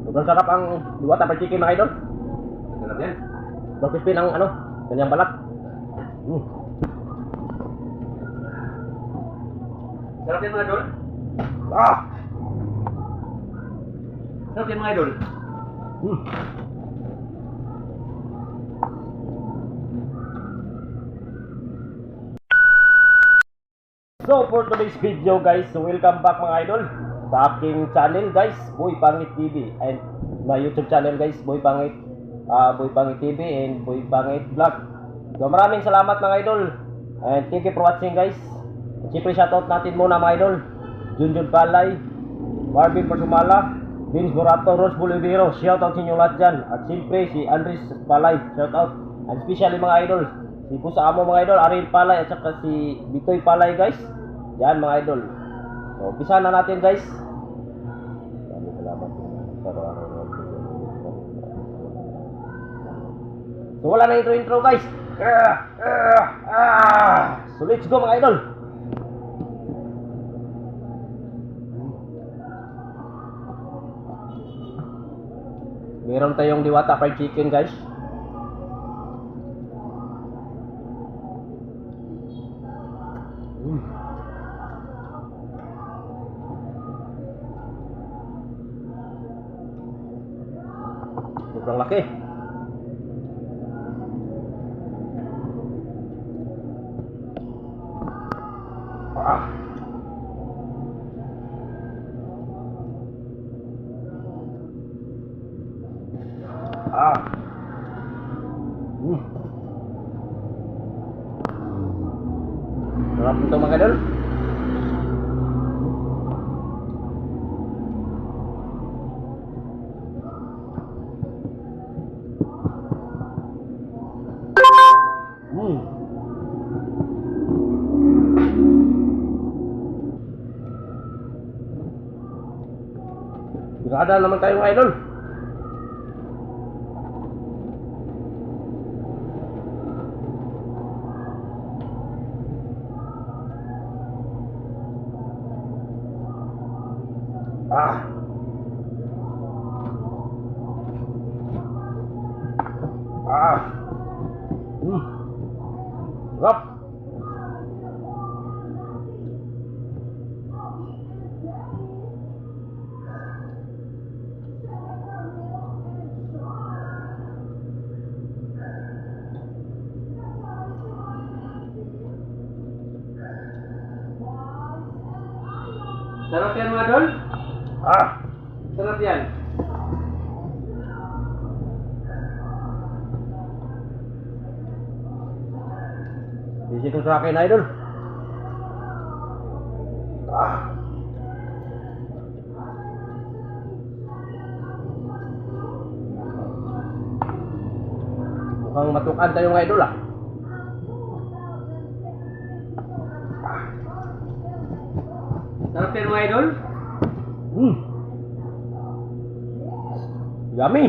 Sobrang sarap ang Diwata fried chicken mga idol. Sarap yan. Sobrang crispy ng ano, kanyang balat. Sarap yan mga idol. Ah! Sarap yan mga idol. So for today's video guys, welcome back mga idol sa aking channel guys, Boy Pangit TV, and my YouTube channel guys, Boy Pangit TV and Boy Pangit Vlog. So maraming salamat mga idol and thank you for watching guys. Siyempre shoutout natin muna mga idol, Junjun Palay, Marvin Persumala, Vince Morato, Rose Bolivero, shoutout sa inyo lahat dyan. At siyempre si Andres Palay, shoutout. And especially mga idol, si Pusa Amo mga idol, Ariel Palay at saka si Bitoy Palay guys. Yan mga idol. So umpisa na natin guys. Salamat. So wala na intro guys. So let's go mga idol. Meron tayong Diwata fried chicken guys. Sobrang laki. Ah. Ah. Sarap nito mga idol. Sigurada naman tayo mga idol. Ah. Ah. Sarap. Sarap yan mga idol. Ah. Sarap yan. Busy ko sa akin idol. Ah. Mukhang matukan tayo mga idol ah. Sarap yan mga idol. Yummy.